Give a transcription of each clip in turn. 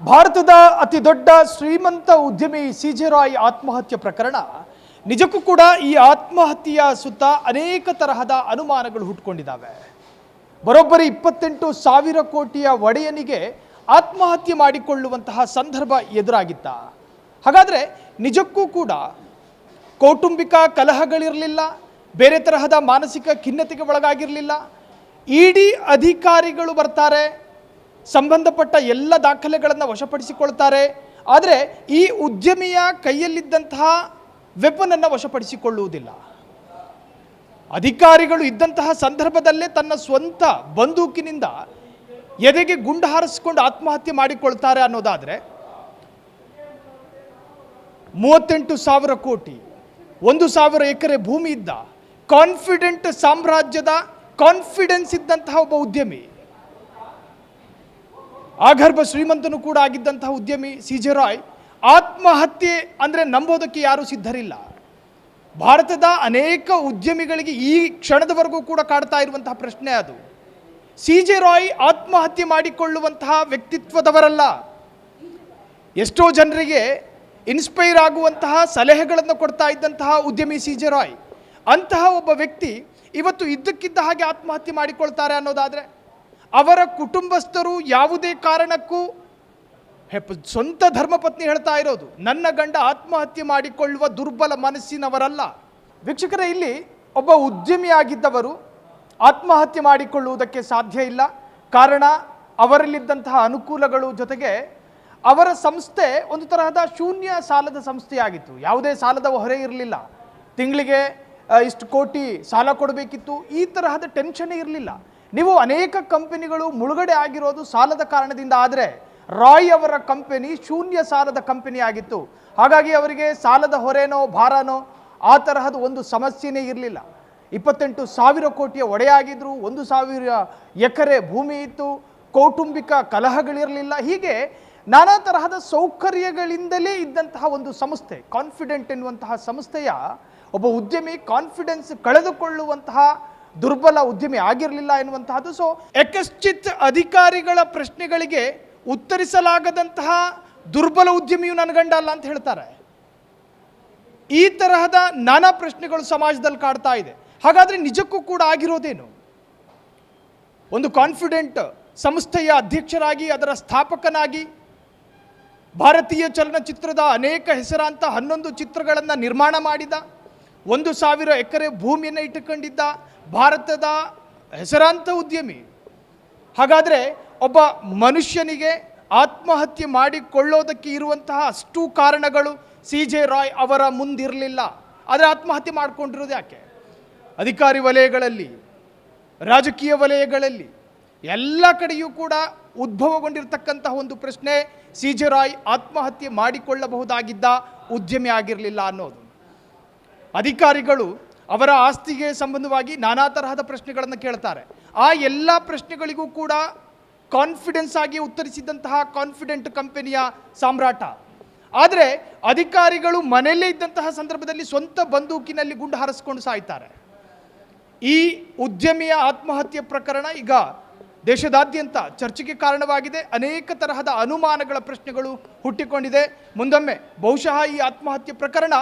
ಭಾರತದ ಅತಿ ದೊಡ್ಡ ಶ್ರೀಮಂತ ಉದ್ಯಮಿ ಸಿಜೆ ರಾಯ್ ಆತ್ಮಹತ್ಯೆ ಪ್ರಕರಣ ನಿಜಕ್ಕೂ ಕೂಡ ಈ ಆತ್ಮಹತ್ಯೆಯ ಸುತ್ತ ಅನೇಕ ತರಹದ ಅನುಮಾನಗಳು ಹುಟ್ಟುಕೊಂಡಿದ್ದಾವೆ. ಬರೋಬ್ಬರಿ 28,000 ಕೋಟಿಯ ಒಡೆಯನಿಗೆ ಆತ್ಮಹತ್ಯೆ ಮಾಡಿಕೊಳ್ಳುವಂತಹ ಸಂದರ್ಭ ಎದುರಾಗಿತ್ತ. ಹಾಗಾದರೆ ನಿಜಕ್ಕೂ ಕೂಡ ಕೌಟುಂಬಿಕ ಕಲಹಗಳಿರಲಿಲ್ಲ, ಬೇರೆ ತರಹದ ಮಾನಸಿಕ ಖಿನ್ನತೆಗೆ ಒಳಗಾಗಿರಲಿಲ್ಲ. ಇಡಿ ಅಧಿಕಾರಿಗಳು ಬರ್ತಾರೆ, ಸಂಬಂಧಪಟ್ಟ ಎಲ್ಲ ದಾಖಲೆಗಳನ್ನು ವಶಪಡಿಸಿಕೊಳ್ತಾರೆ. ಆದರೆ ಈ ಉದ್ಯಮಿಯ ಕೈಯಲ್ಲಿದ್ದಂತಹ ವೆಪನನ್ನು ವಶಪಡಿಸಿಕೊಳ್ಳುವುದಿಲ್ಲ. ಅಧಿಕಾರಿಗಳು ಇದ್ದಂತಹ ಸಂದರ್ಭದಲ್ಲೇ ತನ್ನ ಸ್ವಂತ ಬಂದೂಕಿನಿಂದ ಎದೆಗೆ ಗುಂಡು ಹಾರಿಸಿಕೊಂಡು ಆತ್ಮಹತ್ಯೆ ಮಾಡಿಕೊಳ್ತಾರೆ ಅನ್ನೋದಾದರೆ 38,000 ಕೋಟಿ, 1,000 ಎಕರೆ ಭೂಮಿ ಇದ್ದ ಕಾನ್ಫಿಡೆಂಟ್ ಸಾಮ್ರಾಜ್ಯದ ಕಾನ್ಫಿಡೆನ್ಸ್ ಇದ್ದಂತಹ ಒಬ್ಬ ಉದ್ಯಮಿ, ಆಗರ್ಭ ಶ್ರೀಮಂತನು ಕೂಡ ಆಗಿದ್ದಂತಹ ಉದ್ಯಮಿ ಸಿಜೆ ರಾಯ್ ಆತ್ಮಹತ್ಯೆ ಅಂದರೆ ನಂಬೋದಕ್ಕೆ ಯಾರೂ ಸಿದ್ಧರಿಲ್ಲ. ಭಾರತದ ಅನೇಕ ಉದ್ಯಮಿಗಳಿಗೆ ಈ ಕ್ಷಣದವರೆಗೂ ಕೂಡ ಕಾಡ್ತಾ ಇರುವಂತಹ ಪ್ರಶ್ನೆ ಅದು. ಸಿಜೆ ರಾಯ್ ಆತ್ಮಹತ್ಯೆ ಮಾಡಿಕೊಳ್ಳುವಂತಹ ವ್ಯಕ್ತಿತ್ವದವರಲ್ಲ. ಎಷ್ಟೋ ಜನರಿಗೆ ಇನ್ಸ್ಪೈರ್ ಆಗುವಂತಹ ಸಲಹೆಗಳನ್ನು ಕೊಡ್ತಾ ಇದ್ದಂತಹ ಉದ್ಯಮಿ ಸಿಜೆ ರಾಯ್ ಅಂತಹ ಒಬ್ಬ ವ್ಯಕ್ತಿ ಇವತ್ತು ಇದ್ದಕ್ಕಿದ್ದ ಹಾಗೆ ಆತ್ಮಹತ್ಯೆ ಮಾಡಿಕೊಳ್ತಾರೆ ಅನ್ನೋದಾದರೆ, ಅವರ ಕುಟುಂಬಸ್ಥರು ಯಾವುದೇ ಕಾರಣಕ್ಕೂ ಸ್ವಂತ ಧರ್ಮಪತ್ನಿ ಹೇಳ್ತಾ ಇರೋದು, ನನ್ನ ಗಂಡ ಆತ್ಮಹತ್ಯೆ ಮಾಡಿಕೊಳ್ಳುವ ದುರ್ಬಲ ಮನಸ್ಸಿನವರಲ್ಲ. ವೀಕ್ಷಕರೇ, ಇಲ್ಲಿ ಒಬ್ಬ ಉದ್ಯಮಿಯಾಗಿದ್ದವರು ಆತ್ಮಹತ್ಯೆ ಮಾಡಿಕೊಳ್ಳುವುದಕ್ಕೆ ಸಾಧ್ಯ ಇಲ್ಲ. ಕಾರಣ ಅವರಲ್ಲಿದ್ದಂತಹ ಅನುಕೂಲಗಳು, ಜೊತೆಗೆ ಅವರ ಸಂಸ್ಥೆ ಒಂದು ತರಹದ ಶೂನ್ಯ ಸಾಲದ ಸಂಸ್ಥೆಯಾಗಿತ್ತು. ಯಾವುದೇ ಸಾಲದ ಹೊರೆ ಇರಲಿಲ್ಲ. ತಿಂಗಳಿಗೆ ಇಷ್ಟು ಕೋಟಿ ಸಾಲ ಕೊಡಬೇಕಿತ್ತು, ಈ ತರಹದ ಟೆನ್ಷನ್ನೇ ಇರಲಿಲ್ಲ. ನೀವು ಅನೇಕ ಕಂಪನಿಗಳು ಮುಳುಗಡೆ ಆಗಿರೋದು ಸಾಲದ ಕಾರಣದಿಂದ. ಆದರೆ ರಾಯ್ ಅವರ ಕಂಪನಿ ಶೂನ್ಯ ಸಾಲದ ಕಂಪನಿ ಆಗಿತ್ತು. ಹಾಗಾಗಿ ಅವರಿಗೆ ಸಾಲದ ಹೊರೆನೋ ಭಾರನೋ ಆ ತರಹದ ಒಂದು ಸಮಸ್ಯೆನೇ ಇರಲಿಲ್ಲ. 28,000 ಕೋಟಿಯ ಒಡೆಯಾಗಿದ್ದರು, 1,000 ಎಕರೆ ಭೂಮಿ ಇತ್ತು, ಕೌಟುಂಬಿಕ ಕಲಹಗಳಿರಲಿಲ್ಲ. ಹೀಗೆ ನಾನಾ ತರಹದ ಸೌಕರ್ಯಗಳಿಂದಲೇ ಇದ್ದಂತಹ ಒಂದು ಸಂಸ್ಥೆ, ಕಾನ್ಫಿಡೆಂಟ್ ಎನ್ನುವಂತಹ ಸಂಸ್ಥೆಯ ಒಬ್ಬ ಉದ್ಯಮಿ ಕಾನ್ಫಿಡೆನ್ಸ್ ಕಳೆದುಕೊಳ್ಳುವಂತಹ ದುರ್ಬಲ ಉದ್ಯಮಿ ಆಗಿರಲಿಲ್ಲ ಎನ್ನುವಂತಹದ್ದು. ಸೊ ಯಕಶ್ಚಿತ್ ಅಧಿಕಾರಿಗಳ ಪ್ರಶ್ನೆಗಳಿಗೆ ಉತ್ತರಿಸಲಾಗದಂತಹ ದುರ್ಬಲ ಉದ್ಯಮಿಯು ನನ್ನ ಗಂಡ ಅಲ್ಲ ಅಂತ ಹೇಳ್ತಾರೆ. ಈ ತರಹದ ನಾನಾ ಪ್ರಶ್ನೆಗಳು ಸಮಾಜದಲ್ಲಿ ಕಾಡ್ತಾ ಇದೆ. ಹಾಗಾದರೆ ನಿಜಕ್ಕೂ ಕೂಡ ಆಗಿರೋದೇನು? ಒಂದು ಕಾನ್ಫಿಡೆಂಟ್ ಸಂಸ್ಥೆಯ ಅಧ್ಯಕ್ಷರಾಗಿ, ಅದರ ಸ್ಥಾಪಕನಾಗಿ, ಭಾರತೀಯ ಚಲನಚಿತ್ರದ ಅನೇಕ ಹೆಸರಾಂತ 11 ಚಿತ್ರಗಳನ್ನು ನಿರ್ಮಾಣ ಮಾಡಿದ, 1,000 ಎಕರೆ ಭೂಮಿಯನ್ನು ಇಟ್ಟುಕೊಂಡಿದ್ದ ಭಾರತದ ಹೆಸರಾಂತ ಉದ್ಯಮಿ. ಹಾಗಾದರೆ ಒಬ್ಬ ಮನುಷ್ಯನಿಗೆ ಆತ್ಮಹತ್ಯೆ ಮಾಡಿಕೊಳ್ಳೋದಕ್ಕೆ ಇರುವಂತಹ ಅಷ್ಟು ಕಾರಣಗಳು ಸಿಜೆ ರಾಯ್ ಅವರ ಮುಂದಿರಲಿಲ್ಲ. ಆದರೆ ಆತ್ಮಹತ್ಯೆ ಮಾಡಿಕೊಂಡಿರೋದು ಯಾಕೆ? ಅಧಿಕಾರಿ ವಲಯಗಳಲ್ಲಿ, ರಾಜಕೀಯ ವಲಯಗಳಲ್ಲಿ ಎಲ್ಲ ಕಡೆಯೂ ಕೂಡ ಉದ್ಭವಗೊಂಡಿರತಕ್ಕಂತಹ ಒಂದು ಪ್ರಶ್ನೆ, ಸಿಜೆ ರಾಯ್ ಆತ್ಮಹತ್ಯೆ ಮಾಡಿಕೊಳ್ಳಬಹುದಾಗಿದ್ದ ಉದ್ಯಮಿ ಆಗಿರಲಿಲ್ಲ ಅನ್ನೋದು. ಅಧಿಕಾರಿಗಳು ಅವರ ಆಸ್ತಿಗೆ ಸಂಬಂಧವಾಗಿ ನಾನಾ ತರಹದ ಪ್ರಶ್ನೆಗಳನ್ನು ಕೇಳ್ತಾರೆ. ಆ ಎಲ್ಲ ಪ್ರಶ್ನೆಗಳಿಗೂ ಕೂಡ ಕಾನ್ಫಿಡೆನ್ಸ್ ಆಗಿ ಉತ್ತರಿಸಿದಂತಹ ಕಾನ್ಫಿಡೆಂಟ್ ಕಂಪನಿಯ ಸಾಮ್ರಾಟ. ಆದರೆ ಅಧಿಕಾರಿಗಳು ಮನೆಯಲ್ಲೇ ಇದ್ದಂತಹ ಸಂದರ್ಭದಲ್ಲಿ ಸ್ವಂತ ಬಂದೂಕಿನಲ್ಲಿ ಗುಂಡು ಹಾರಿಸಿಕೊಂಡು ಸಾಯ್ತಾರೆ. ಈ ಉದ್ಯಮಿಯ ಆತ್ಮಹತ್ಯೆ ಪ್ರಕರಣ ಈಗ ದೇಶದಾದ್ಯಂತ ಚರ್ಚೆಗೆ ಕಾರಣವಾಗಿದೆ. ಅನೇಕ ತರಹದ ಅನುಮಾನಗಳ ಪ್ರಶ್ನೆಗಳು ಹುಟ್ಟಿಕೊಂಡಿದೆ. ಮುಂದೊಮ್ಮೆ ಬಹುಶಃ ಈ ಆತ್ಮಹತ್ಯೆ ಪ್ರಕರಣ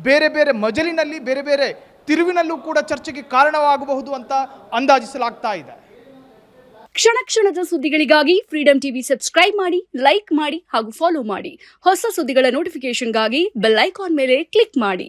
ಬೇರೆ ಬೇರೆ ಮಜಲಿನಲ್ಲಿ, ಬೇರೆ ಬೇರೆ ತಿರುವಿನಲ್ಲೂ ಕೂಡ ಚರ್ಚೆಗೆ ಕಾರಣವಾಗಬಹುದು ಅಂತ ಅಂದಾಜಿಸಲಾಗ್ತಾ ಇದೆ. ಕ್ಷಣ ಕ್ಷಣದ ಸುದ್ದಿಗಳಿಗಾಗಿ ಫ್ರೀಡಂ ಟಿವಿ ಸಬ್ಸ್ಕ್ರೈಬ್ ಮಾಡಿ, ಲೈಕ್ ಮಾಡಿ ಹಾಗೂ ಫಾಲೋ ಮಾಡಿ. ಹೊಸ ಸುದ್ದಿಗಳ ನೋಟಿಫಿಕೇಶನ್ಗಾಗಿ ಬೆಲ್ ಐಕಾನ್ ಮೇಲೆ ಕ್ಲಿಕ್ ಮಾಡಿ.